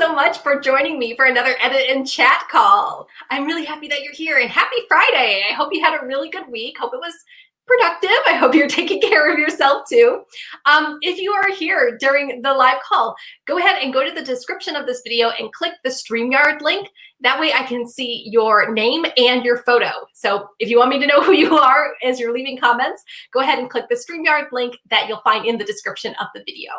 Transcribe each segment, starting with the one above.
So much for joining me for another edit and chat call. I'm really happy that you're here, and happy Friday. I hope you had a really good week. Hope it was productive. I hope you're taking care of yourself too. If you are here during the live call, go ahead and go to the description of this video and click the StreamYard link. That way I can see your name and your photo. So if you want me to know who you are as you're leaving comments, go ahead and click the StreamYard link that you'll find in the description of the video.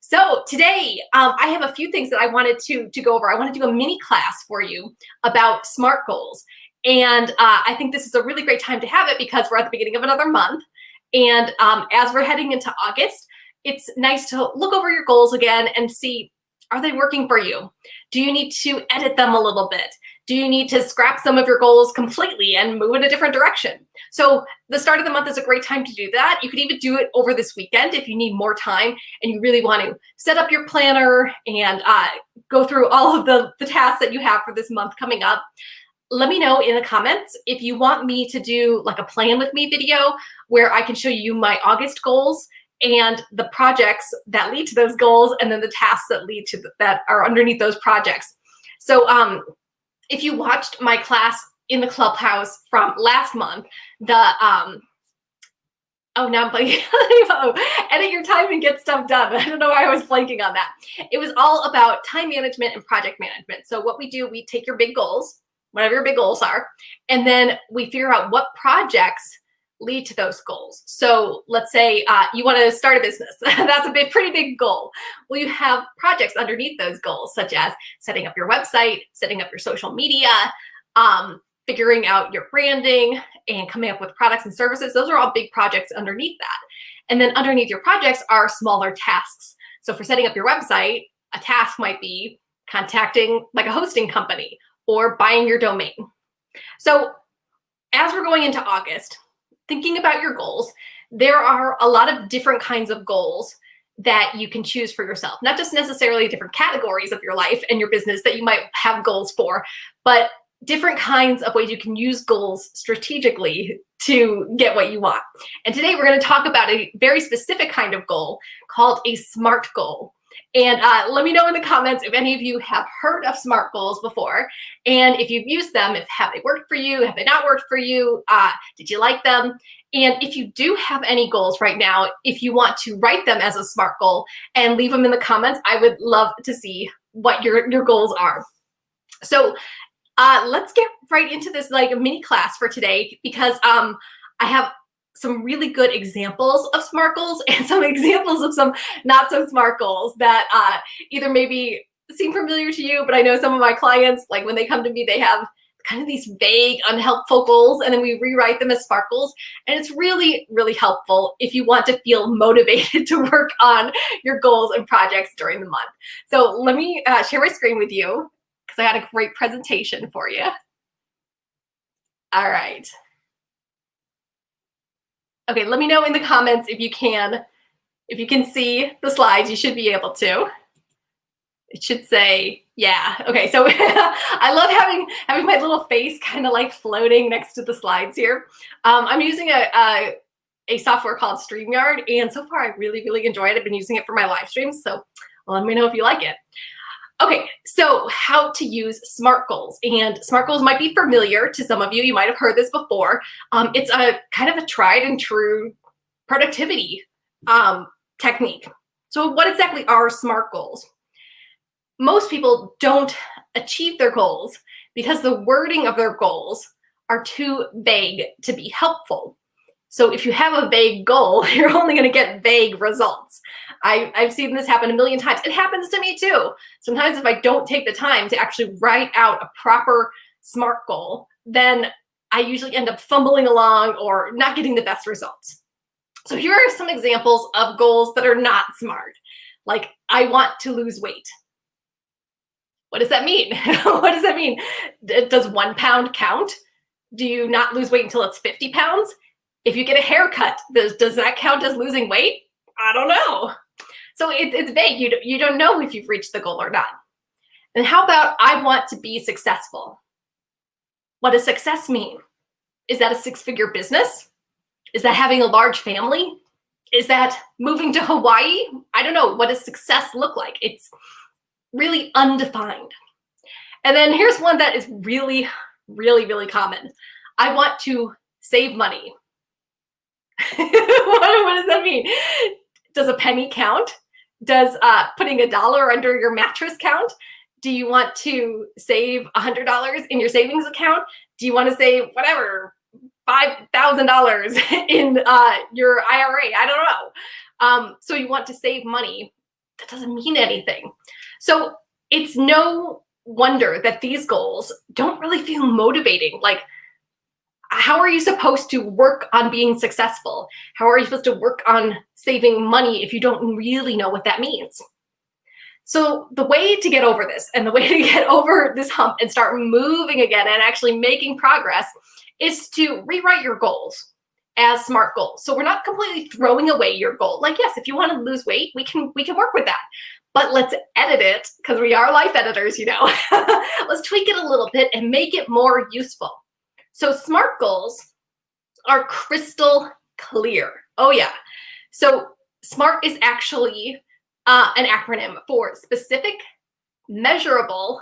So today, I have a few things that I wanted to go over. I want to do a mini class for you about SMART goals. And I think this is a really great time to have it because we're at the beginning of another month. And as we're heading into August, it's nice to look over your goals again and see, are they working for you? Do you need to edit them a little bit? Do you need to scrap some of your goals completely and move in a different direction? So the start of the month is a great time to do that. You could even do it over this weekend if you need more time and you really want to set up your planner and go through all of the tasks that you have for this month coming up. Let me know in the comments if you want me to do like a plan with me video where I can show you my August goals and the projects that lead to those goals and then the tasks that lead to that are underneath those projects. So if you watched my class in the Clubhouse from last month, the oh, now I'm blanking. Edit your time and get stuff done. I don't know why I was blanking on that. It was all about time management and project management. So what we do, we take your big goals, whatever your big goals are, and then we figure out what projects lead to those goals. So let's say you want to start a business. That's a pretty big goal. Well, you have projects underneath those goals, such as setting up your website, setting up your social media, figuring out your branding, and coming up with products and services. Those are all big projects underneath that. And then underneath your projects are smaller tasks. So for setting up your website, a task might be contacting like a hosting company or buying your domain. So as we're going into August, thinking about your goals, there are a lot of different kinds of goals that you can choose for yourself. Not just necessarily different categories of your life and your business that you might have goals for, but different kinds of ways you can use goals strategically to get what you want. And today we're going to talk about a very specific kind of goal called a SMART goal. And let me know in the comments if any of you have heard of SMART goals before, and if you've used them, have they worked for you? Have they not worked for you? Did you like them? And if you do have any goals right now, if you want to write them as a SMART goal and leave them in the comments, I would love to see what your goals are. So let's get right into this like a mini class for today because I have some really good examples of SMART goals and some examples of some not so SMART goals that either maybe seem familiar to you, but I know some of my clients, like when they come to me, they have kind of these vague, unhelpful goals, and then we rewrite them as SMART goals. And it's really, really helpful if you want to feel motivated to work on your goals and projects during the month. So let me share my screen with you because I got a great presentation for you. All right. Okay, let me know in the comments if you can see the slides. You should be able to. It should say, yeah. Okay, so I love having my little face kind of like floating next to the slides here. I'm using a software called StreamYard, and so far I really, really enjoy it. I've been using it for my live streams, so let me know if you like it. Okay, so how to use SMART goals. And SMART goals might be familiar to some of you. You might have heard this before. It's a kind of a tried and true productivity technique. So what exactly are SMART goals? Most people don't achieve their goals because the wording of their goals are too vague to be helpful. So if you have a vague goal, you're only going to get vague results. I've seen this happen a million times. It happens to me too. Sometimes if I don't take the time to actually write out a proper SMART goal, then I usually end up fumbling along or not getting the best results. So here are some examples of goals that are not SMART. Like, I want to lose weight. What does that mean? What does that mean? Does 1 pound count? Do you not lose weight until it's 50 pounds? If you get a haircut, does that count as losing weight? I don't know. So it's vague. You don't know if you've reached the goal or not. And how about I want to be successful? What does success mean? Is that a 6-figure business? Is that having a large family? Is that moving to Hawaii? I don't know. What does success look like? really undefined. And then here's one that is really, really, really common. I want to save money. What does that mean? Does a penny count? Does putting $1 under your mattress count? Do you want to save $100 in your savings account? Do you want to save whatever, $5,000 in your IRA? I don't know. So you want to save money. That doesn't mean anything. So it's no wonder that these goals don't really feel motivating. Like, how are you supposed to work on being successful? How are you supposed to work on saving money if you don't really know what that means? So the way to get over this, and the way to get over this hump and start moving again and actually making progress, is to rewrite your goals as SMART goals. So we're not completely throwing away your goal. Like, yes, if you want to lose weight, we can work with that. But let's edit it, because we are life editors, you know. Let's tweak it a little bit and make it more useful. So SMART goals are crystal clear. Oh yeah. So SMART is actually an acronym for specific, measurable,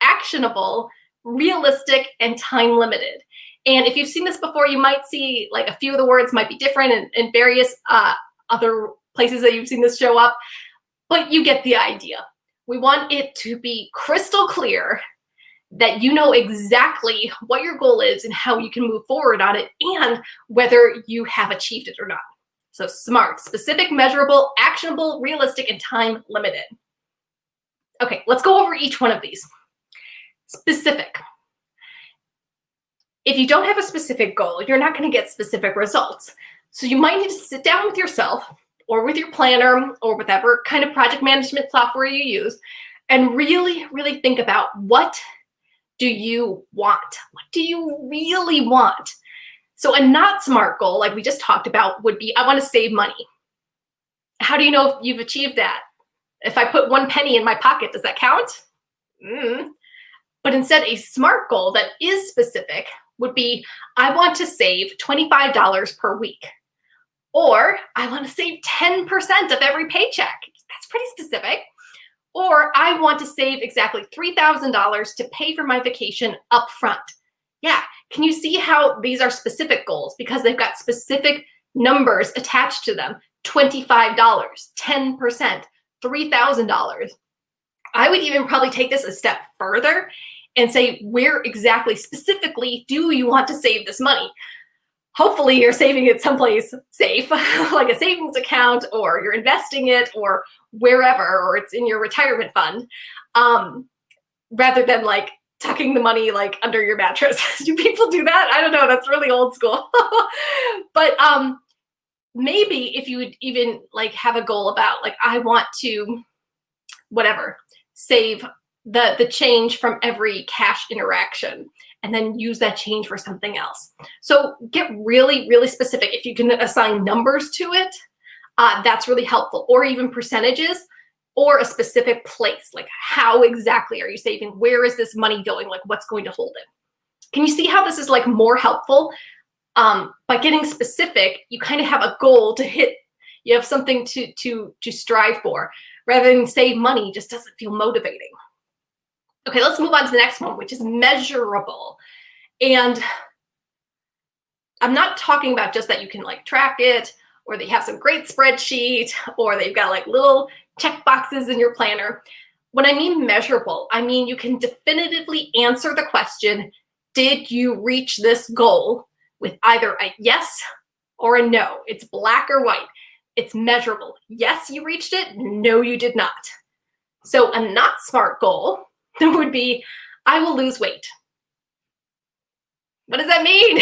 actionable, realistic, and time limited. And if you've seen this before, you might see like a few of the words might be different in various other places that you've seen this show up, but you get the idea. We want it to be crystal clear that you know exactly what your goal is and how you can move forward on it, and whether you have achieved it or not. So SMART: specific, measurable, actionable, realistic, and time limited. Okay, let's go over each one of these. Specific. If you don't have a specific goal, you're not going to get specific results. So you might need to sit down with yourself or with your planner or whatever kind of project management software you use and really, really think about, what do you want? What do you really want? So a not SMART goal, like we just talked about, would be, I want to save money. How do you know if you've achieved that? If I put 1 penny in my pocket, does that count? But instead, a SMART goal that is specific would be, I want to save $25 per week. Or I want to save 10% of every paycheck. That's pretty specific. Or I want to save exactly $3,000 to pay for my vacation up front. Yeah, can you see how these are specific goals? Because they've got specific numbers attached to them. $25, 10%, $3,000. I would even probably take this a step further and say, where exactly, specifically, do you want to save this money? Hopefully you're saving it someplace safe, like a savings account, or you're investing it, or wherever, or it's in your retirement fund, rather than like tucking the money like under your mattress. Do people do that? I don't know. That's really old school. But maybe if you would even like have a goal about, like, I want to, whatever, save the change from every cash interaction, and then use that change for something else. So get really, really specific. If you can assign numbers to it, that's really helpful, or even percentages, or a specific place, like how exactly are you saving? Where is this money going? Like, what's going to hold it? Can you see how this is like more helpful? By getting specific, you kind of have a goal to hit. You have something to strive for, rather than save money just doesn't feel motivating. Okay, let's move on to the next one, which is measurable. And I'm not talking about just that you can like track it, or that you have some great spreadsheet, or that you've got like little check boxes in your planner. When I mean measurable, I mean you can definitively answer the question, did you reach this goal, with either a yes or a no. It's black or white. It's measurable. Yes, you reached it. No, you did not. So a not SMART goal would be, I will lose weight. What does that mean?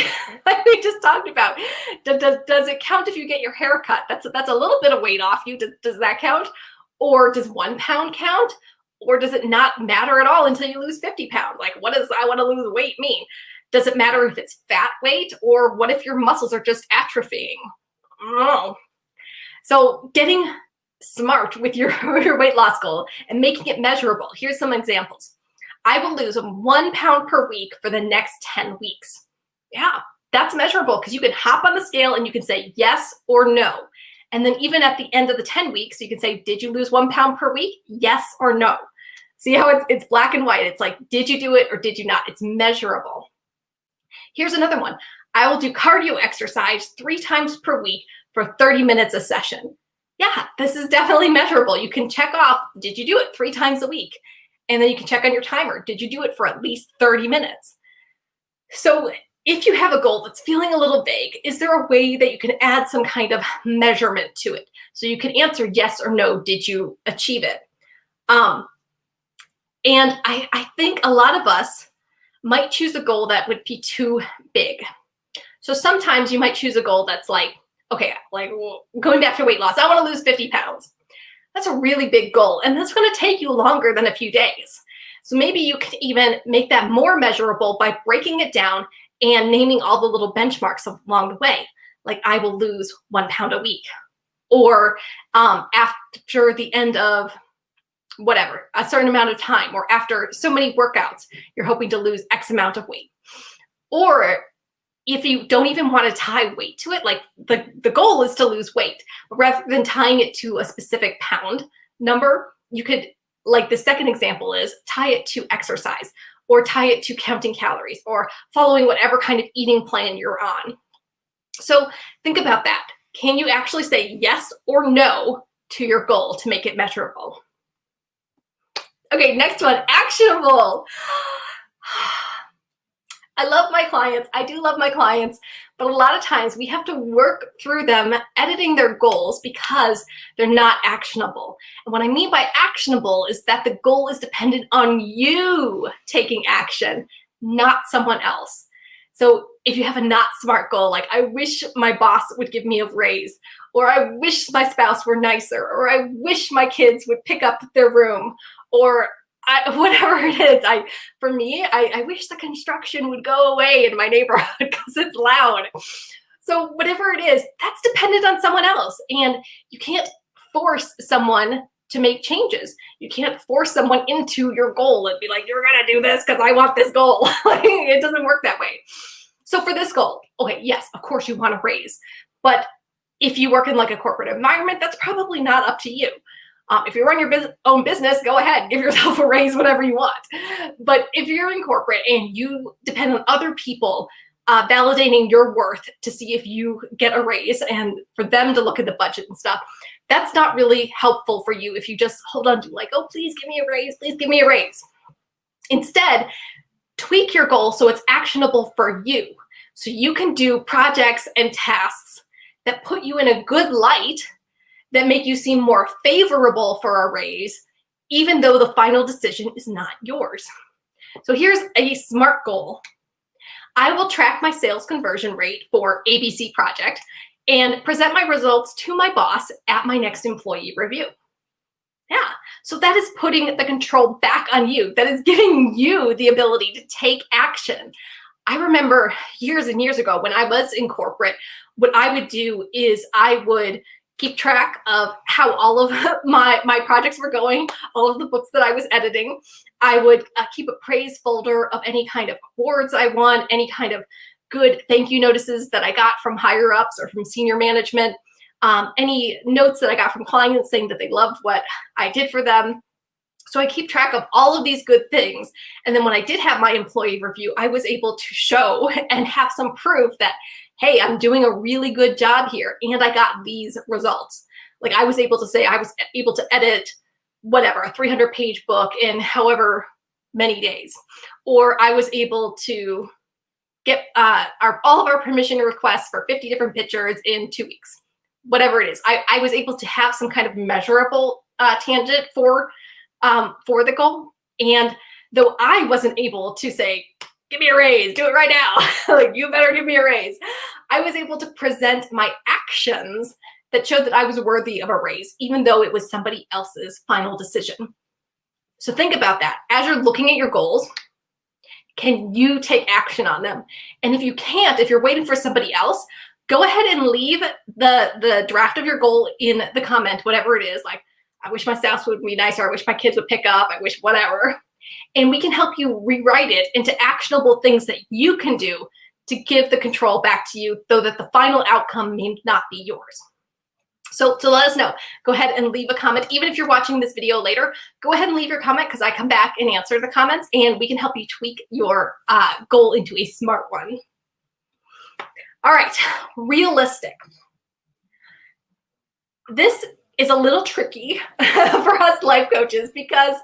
Like we just talked about. Does it count if you get your hair cut? That's a little bit of weight off you. Does that count? Or does 1 pound count? Or does it not matter at all until you lose 50 pounds? Like, what does I want to lose weight mean? Does it matter if it's fat weight? Or what if your muscles are just atrophying? I don't know. So getting smart with your weight loss goal and making it measurable. Here's some examples. I will lose 1 pound per week for the next 10 weeks. Yeah, that's measurable, because you can hop on the scale and you can say yes or no. And then even at the end of the 10 weeks, you can say, did you lose 1 pound per week? Yes or no. See how it's black and white. It's like, did you do it or did you not? It's measurable. Here's another one. I will do cardio exercise 3 times per week for 30 minutes a session. Yeah, this is definitely measurable. You can check off, did you do it 3 times a week? And then you can check on your timer. Did you do it for at least 30 minutes? So if you have a goal that's feeling a little vague, is there a way that you can add some kind of measurement to it? So you can answer yes or no, did you achieve it? And I think a lot of us might choose a goal that would be too big. So sometimes you might choose a goal that's like, okay, like going back to weight loss, I want to lose 50 pounds. That's a really big goal, and that's going to take you longer than a few days. So maybe you could even make that more measurable by breaking it down and naming all the little benchmarks along the way. Like, I will lose 1 pound a week, or after the end of whatever, a certain amount of time, or after so many workouts, you're hoping to lose X amount of weight. Or if you don't even want to tie weight to it, like the goal is to lose weight, but rather than tying it to a specific pound number, you could, like the second example is, tie it to exercise, or tie it to counting calories, or following whatever kind of eating plan you're on. So think about that. Can you actually say yes or no to your goal to make it measurable? Okay, next one, actionable. I love my clients. I do love my clients, but a lot of times we have to work through them editing their goals because they're not actionable. And what I mean by actionable is that the goal is dependent on you taking action, not someone else. So if you have a not smart goal, like I wish my boss would give me a raise, or I wish my spouse were nicer, or I wish my kids would pick up their room, or whatever it is, for me, I wish the construction would go away in my neighborhood because it's loud. So whatever it is, that's dependent on someone else. And you can't force someone to make changes. You can't force someone into your goal and be like, you're going to do this because I want this goal. It doesn't work that way. So for this goal, okay, yes, of course you want to raise. But if you work in like a corporate environment, that's probably not up to you. If you run your own business, go ahead, give yourself a raise, whatever you want. But if you're in corporate and you depend on other people validating your worth to see if you get a raise and for them to look at the budget and stuff, that's not really helpful for you if you just hold on to like, oh, please give me a raise, please give me a raise. Instead, tweak your goal so it's actionable for you. So you can do projects and tasks that put you in a good light, that make you seem more favorable for a raise, even though the final decision is not yours. So here's a SMART goal. I will track my sales conversion rate for ABC project and present my results to my boss at my next employee review. Yeah, so that is putting the control back on you. That is giving you the ability to take action. I remember years and years ago when I was in corporate, what I would do is I would keep track of how all of my projects were going, all of the books that I was editing. I would keep a praise folder of any kind of awards I won, any kind of good thank you notices that I got from higher ups or from senior management, any notes that I got from clients saying that they loved what I did for them. So I keep track of all of these good things. And then when I did have my employee review, I was able to show and have some proof that, hey, I'm doing a really good job here and I got these results. Like I was able to say I was able to edit whatever, a 300-page book in however many days. Or I was able to get all of our permission requests for 50 different pictures in 2 weeks. Whatever it is, I was able to have some kind of measurable tangent for the goal. And though I wasn't able to say, give me a raise, do it right now, like you better give me a raise, I was able to present my actions that showed that I was worthy of a raise, even though it was somebody else's final decision. So think about that. As you're looking at your goals, can you take action on them? And if you can't, if you're waiting for somebody else, go ahead and leave the draft of your goal in the comment, whatever it is, like, I wish my spouse would be nicer, I wish my kids would pick up, I wish whatever. And we can help you rewrite it into actionable things that you can do to give the control back to you so that the final outcome may not be yours. So let us know. Go ahead and leave a comment. Even if you're watching this video later, go ahead and leave your comment because I come back and answer the comments and we can help you tweak your goal into a smart one. All right, realistic. This is a little tricky for us life coaches because,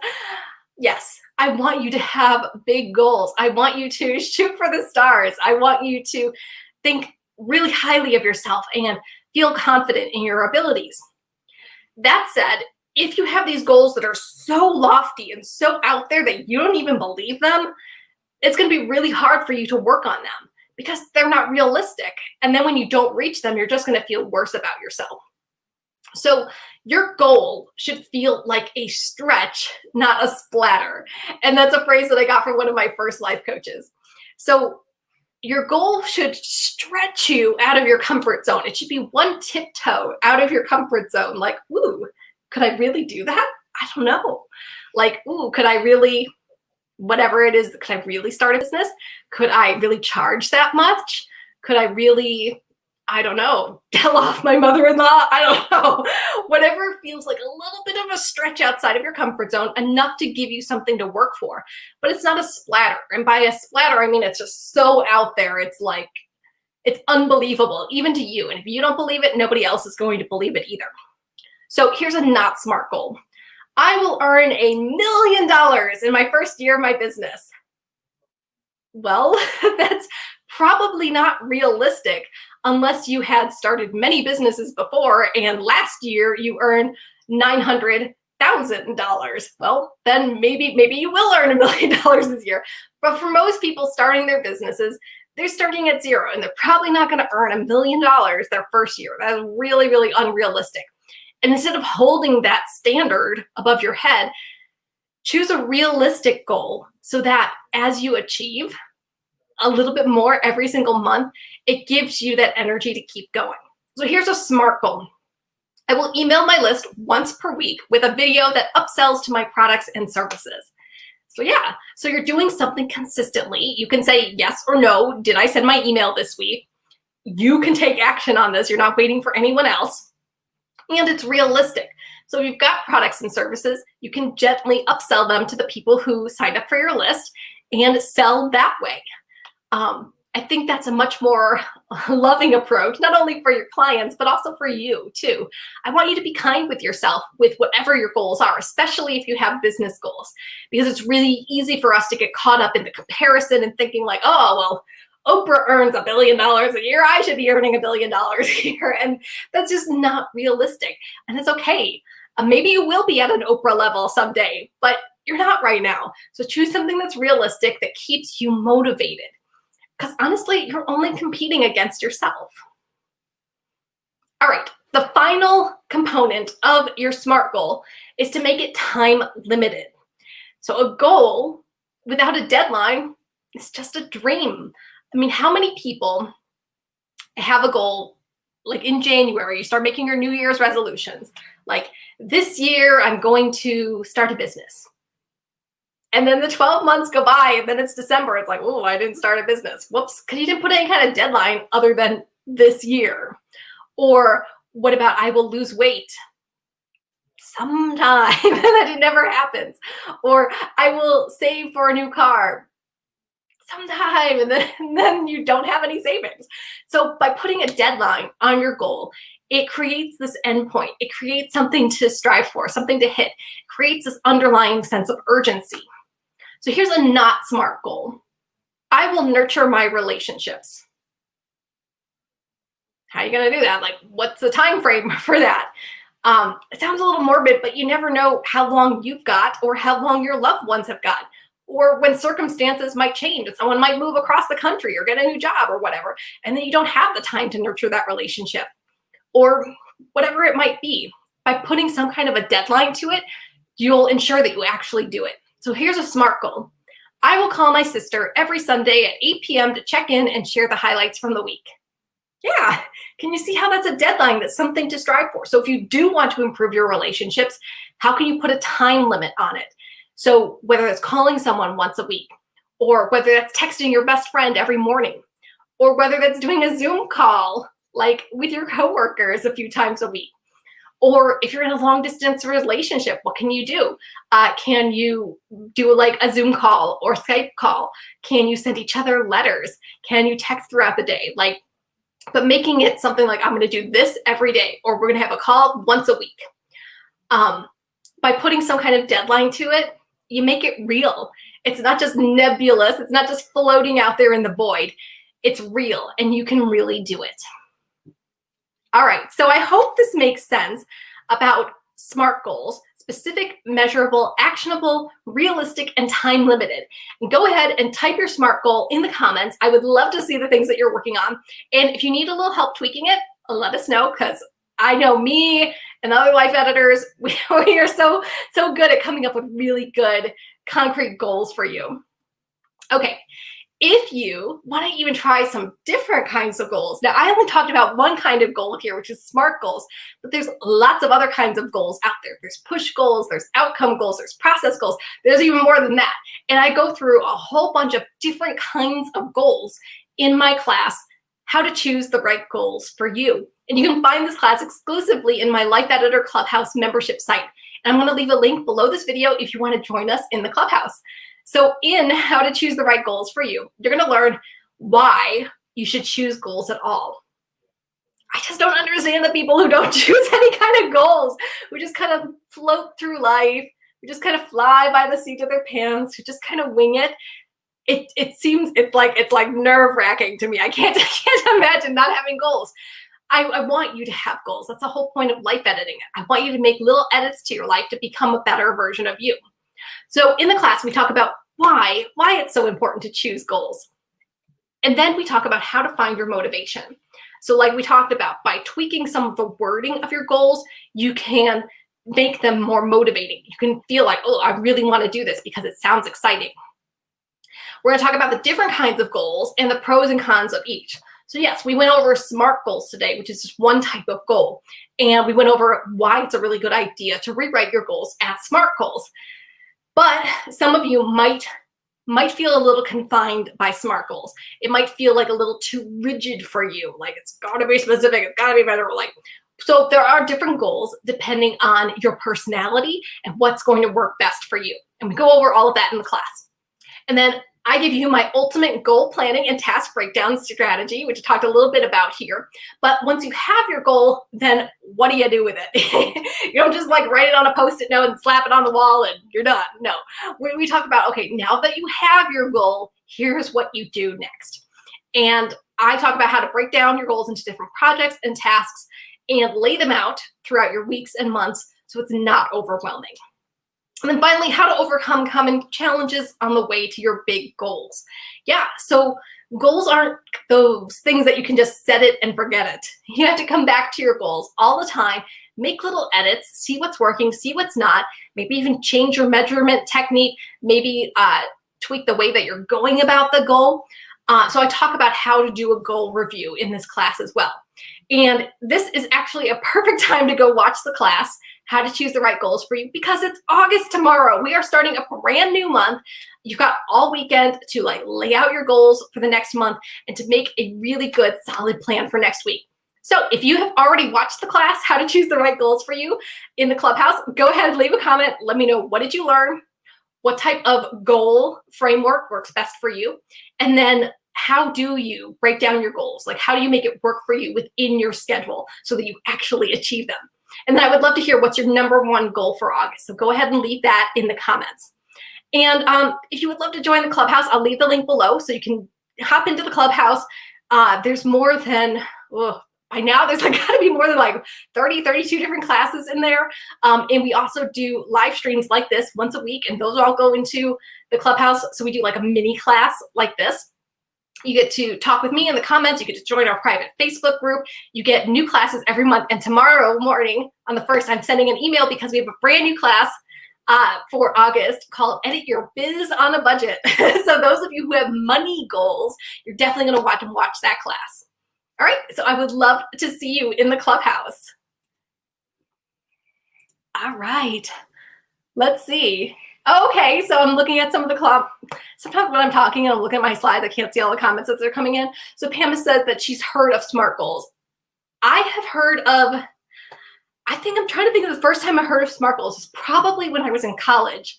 yes, I want you to have big goals. I want you to shoot for the stars. I want you to think really highly of yourself and feel confident in your abilities. That said, if you have these goals that are so lofty and so out there that you don't even believe them, it's going to be really hard for you to work on them because they're not realistic. And then when you don't reach them, you're just going to feel worse about yourself. So your goal should feel like a stretch, not a splatter. And that's a phrase that I got from one of my first life coaches. So your goal should stretch you out of your comfort zone. It should be one tiptoe out of your comfort zone. Like, ooh, could I really do that? I don't know. Like, ooh, could I really, whatever it is, could I really start a business? Could I really charge that much? Could I really, I don't know, tell off my mother-in-law? I don't know. Whatever feels like a little bit of a stretch outside of your comfort zone, enough to give you something to work for. But it's not a splatter. And by a splatter, I mean it's just so out there. It's like, it's unbelievable, even to you. And if you don't believe it, nobody else is going to believe it either. So here's a not smart goal. I will earn $1 million in my first year of my business. Well, that's probably not realistic unless you had started many businesses before and last year you earned $900,000. Well, then maybe you will earn $1 million this year. But for most people starting their businesses, they're starting at zero and they're probably not going to earn $1 million their first year. That's really, really unrealistic. And instead of holding that standard above your head, choose a realistic goal so that as you achieve a little bit more every single month, it gives you that energy to keep going. So here's a smart goal. I will email my list once per week with a video that upsells to my products and services. So yeah, so you're doing something consistently. You can say yes or no. Did I send my email this week? You can take action on this. You're not waiting for anyone else. And it's realistic. So if you've got products and services, you can gently upsell them to the people who signed up for your list and sell that way. I think that's a much more loving approach, not only for your clients, but also for you too. I want you to be kind with yourself with whatever your goals are, especially if you have business goals, because it's really easy for us to get caught up in the comparison and thinking like, oh, well, Oprah earns $1 billion a year. I should be earning $1 billion a year. And that's just not realistic. And it's okay. Maybe you will be at an Oprah level someday, but you're not right now. So choose something that's realistic that keeps you motivated. Because honestly, you're only competing against yourself. All right, the final component of your SMART goal is to make it time limited. So a goal without a deadline is just a dream. I mean, how many people have a goal like in January, you start making your New Year's resolutions. Like this year, I'm going to start a business. And then the 12 months go by and then it's December. It's like, oh, I didn't start a business. Whoops, because you didn't put any kind of deadline other than this year. Or what about I will lose weight sometime and then it never happens. Or I will save for a new car sometime and then you don't have any savings. So by putting a deadline on your goal, it creates this endpoint. It creates something to strive for, something to hit. It creates this underlying sense of urgency. So here's a not SMART goal. I will nurture my relationships. How are you going to do that? Like, what's the time frame for that? It sounds a little morbid, but you never know how long you've got or how long your loved ones have got, or when circumstances might change and someone might move across the country or get a new job or whatever, and then you don't have the time to nurture that relationship or whatever it might be. By putting some kind of a deadline to it, you'll ensure that you actually do it. So here's a SMART goal. I will call my sister every Sunday at 8 p.m. to check in and share the highlights from the week. Yeah, can you see how that's a deadline? That's something to strive for. So if you do want to improve your relationships, how can you put a time limit on it? So whether it's calling someone once a week, or whether that's texting your best friend every morning, or whether that's doing a Zoom call like with your coworkers a few times a week. Or if you're in a long distance relationship, what can you do? Can you do like a Zoom call or Skype call? Can you send each other letters? Can you text throughout the day? Like, but making it something like, I'm going to do this every day, or we're going to have a call once a week. By putting some kind of deadline to it, you make it real. It's not just nebulous. It's not just floating out there in the void. It's real, and you can really do it. All right, so I hope this makes sense about SMART goals: specific, measurable, actionable, realistic, and time limited. And go ahead and type your SMART goal in the comments. I would love to see the things that you're working on. And if you need a little help tweaking it, let us know, because I know me and other life editors, we are so good at coming up with really good concrete goals for you. Okay. If you want to even try some different kinds of goals, now I only talked about one kind of goal here, which is SMART goals, but there's lots of other kinds of goals out there. There's push goals, there's outcome goals, there's process goals, there's even more than that. And I go through a whole bunch of different kinds of goals in my class, How to Choose the Right Goals for You. And you can find this class exclusively in my Life Editor Clubhouse membership site. And I'm going to leave a link below this video if you want to join us in the Clubhouse. So in How to Choose the Right Goals for You, you're going to learn why you should choose goals at all. I just don't understand the people who don't choose any kind of goals, who just kind of float through life, who just kind of fly by the seat of their pants, who just kind of wing it. It seems it's like nerve-wracking to me. I can't imagine not having goals. I want you to have goals. That's the whole point of life editing. I want you to make little edits to your life to become a better version of you. So in the class, we talk about why it's so important to choose goals. And then we talk about how to find your motivation. So like we talked about, by tweaking some of the wording of your goals, you can make them more motivating. You can feel like, oh, I really want to do this because it sounds exciting. We're going to talk about the different kinds of goals and the pros and cons of each. So yes, we went over SMART goals today, which is just one type of goal. And we went over why it's a really good idea to rewrite your goals as SMART goals. But some of you might feel a little confined by SMART goals. It might feel like a little too rigid for you. Like it's got to be specific, it's got to be measurable. So there are different goals depending on your personality and what's going to work best for you. And we go over all of that in the class. And then I give you my ultimate goal planning and task breakdown strategy, which I talked a little bit about here. But once you have your goal, then what do you do with it? You don't just like write it on a Post-it note and slap it on the wall and you're done. No, we talk about, okay, now that you have your goal, here's what you do next. And I talk about how to break down your goals into different projects and tasks and lay them out throughout your weeks and months so it's not overwhelming. And then finally, how to overcome common challenges on the way to your big goals. Yeah, so goals aren't those things that you can just set it and forget it. You have to come back to your goals all the time, make little edits, see what's working, see what's not, maybe even change your measurement technique, maybe tweak the way that you're going about the goal. So I talk about how to do a goal review in this class as well. And this is actually a perfect time to go watch the class, How to Choose the Right Goals for You, because it's August tomorrow. We are starting a brand new month. You've got all weekend to like lay out your goals for the next month and to make a really good, solid plan for next week. So if you have already watched the class, How to Choose the Right Goals for You in the Clubhouse, go ahead and leave a comment. Let me know, what did you learn? What type of goal framework works best for you? And then how do you break down your goals? Like, how do you make it work for you within your schedule so that you actually achieve them? And then I would love to hear what's your #1 goal for August. So go ahead and leave that in the comments. And if you would love to join the Clubhouse, I'll leave the link below so you can hop into the Clubhouse. There's more than, by now there's like gotta be more than like 30, 32 different classes in there. And we also do live streams like this once a week, and those all go into the Clubhouse. So we do like a mini class like this. You get to talk with me in the comments. You get to join our private Facebook group. You get new classes every month. And tomorrow morning on the 1st, I'm sending an email because we have a brand new class for August called Edit Your Biz on a Budget. So those of you who have money goals, you're definitely going to watch that class. All right, so I would love to see you in the Clubhouse. All right, let's see. Okay, so I'm looking at some of the sometimes when I'm talking and I'm looking at my slides, I can't see all the comments as they're coming in. So Pam has said that she's heard of SMART goals. I I think I'm trying to think of the first time I heard of SMART goals was probably when I was in college.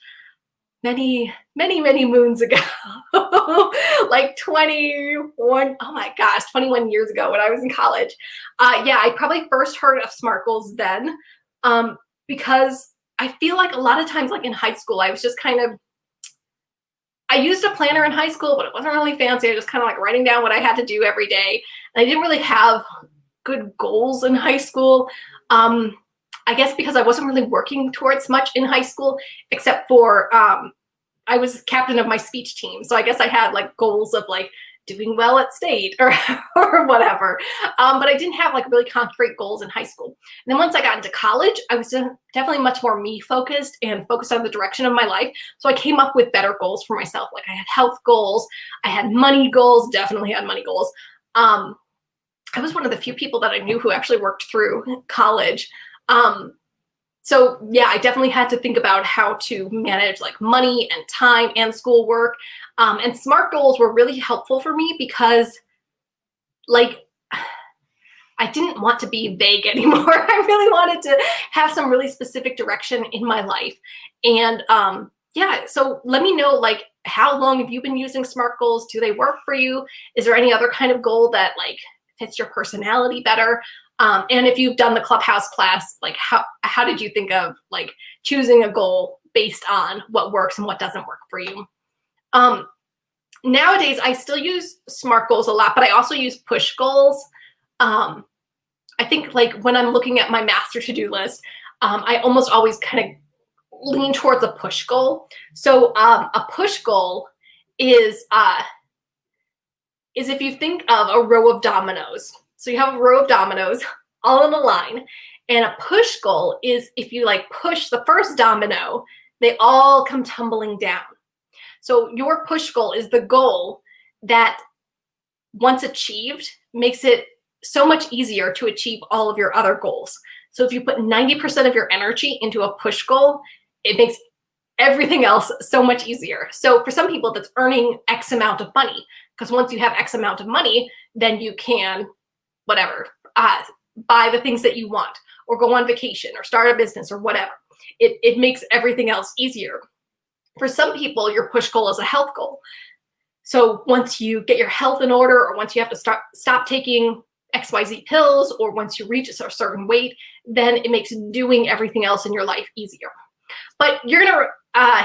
Many moons ago. Like 21, oh my gosh, 21 years ago when I was in college. Yeah, I probably first heard of SMART goals then, because I feel like a lot of times, like in high school, I was just kind of, I used a planner in high school, but it wasn't really fancy. I was just kind of like writing down what I had to do every day. And I didn't really have good goals in high school. I guess because I wasn't really working towards much in high school, except for I was captain of my speech team. So I guess I had like goals of like doing well at state or, or whatever. But I didn't have like really concrete goals in high school. And then once I got into college, I was definitely much more me focused and focused on the direction of my life. So I came up with better goals for myself. Like I had health goals, I had money goals, definitely had money goals. I was one of the few people that I knew who actually worked through college. So yeah, I definitely had to think about how to manage like money and time and schoolwork. And SMART goals were really helpful for me because like I didn't want to be vague anymore. I really wanted to have some really specific direction in my life. And yeah, so let me know, like, how long have you been using SMART goals? Do they work for you? Is there any other kind of goal that like fits your personality better? And if you've done the Clubhouse class, like how did you think of like choosing a goal based on what works and what doesn't work for you? Nowadays, I still use SMART goals a lot, but I also use push goals. I think like when I'm looking at my master to-do list, I almost always kind of lean towards a push goal. So a push goal is if you think of a row of dominoes. So you have a row of dominoes all in a line, and a push goal is if you like push the first domino, they all come tumbling down. So your push goal is the goal that once achieved makes it so much easier to achieve all of your other goals. So if you put 90% of your energy into a push goal, it makes everything else so much easier. So for some people, that's earning X amount of money, because once you have X amount of money, then you can whatever, buy the things that you want, or go on vacation, or start a business, or whatever. It makes everything else easier. For some people, your push goal is a health goal. So once you get your health in order, or once you have to stop taking XYZ pills, or once you reach a certain weight, then it makes doing everything else in your life easier. But you're gonna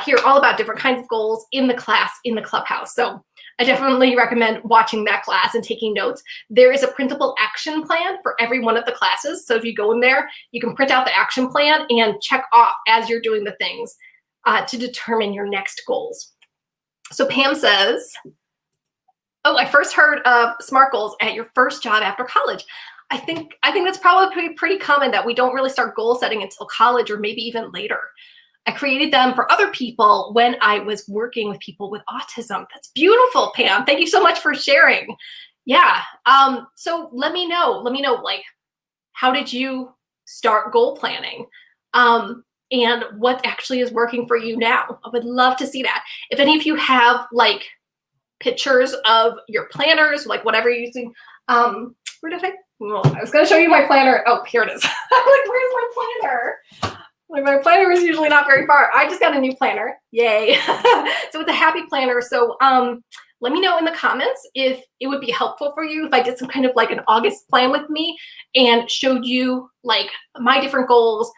hear all about different kinds of goals in the class, in the Clubhouse. So I definitely recommend watching that class and taking notes. There is a printable action plan for every one of the classes. So if you go in there, you can print out the action plan and check off as you're doing the things to determine your next goals. So Pam says, oh, I first heard of SMART goals at your first job after college. I think that's probably pretty common that we don't really start goal setting until college, or maybe even later. I created them for other people when I was working with people with autism. That's beautiful, Pam. Thank you so much for sharing. Yeah. So let me know, like, how did you start goal planning? And what actually is working for you now? I would love to see that. If any of you have like pictures of your planners, like whatever you're using, where did well, I was going to show you my planner. Oh, here it is. I'm like, where's my planner? Like, my planner is usually not very far. I just got a new planner. Yay. So it's a happy planner. So let me know in the comments if it would be helpful for you if I did some kind of like an August plan with me and showed you like my different goals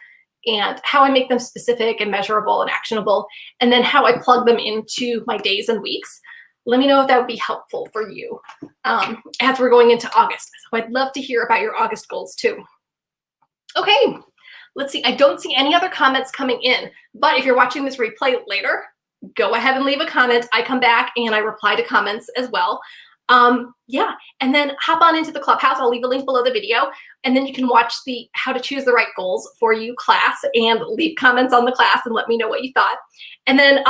and how I make them specific and measurable and actionable, and then how I plug them into my days and weeks. Let me know if that would be helpful for you as we're going into August. So I'd love to hear about your August goals too. Okay, let's see. I don't see any other comments coming in, but if you're watching this replay later, go ahead and leave a comment. I come back and I reply to comments as well. Yeah, and then hop on into the Clubhouse. I'll leave a link below the video, and then you can watch the How to Choose the Right Goals for You class and leave comments on the class and let me know what you thought. And then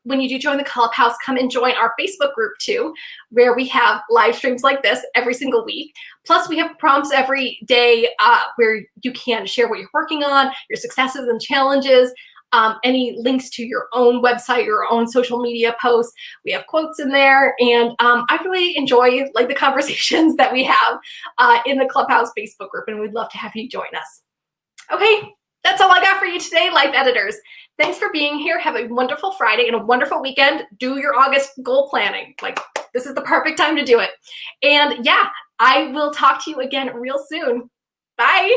when you do join the Clubhouse, come and join our Facebook group too, where we have live streams like this every single week. Plus we have prompts every day where you can share what you're working on, your successes and challenges, any links to your own website, your own social media posts. We have quotes in there, and I really enjoy like the conversations that we have in the Clubhouse Facebook group, and we'd love to have you join us. Okay, that's all I got for you today, Life Editors. Thanks for being here. Have a wonderful Friday and a wonderful weekend. Do your August goal planning. Like, this is the perfect time to do it. And yeah, I will talk to you again real soon. Bye.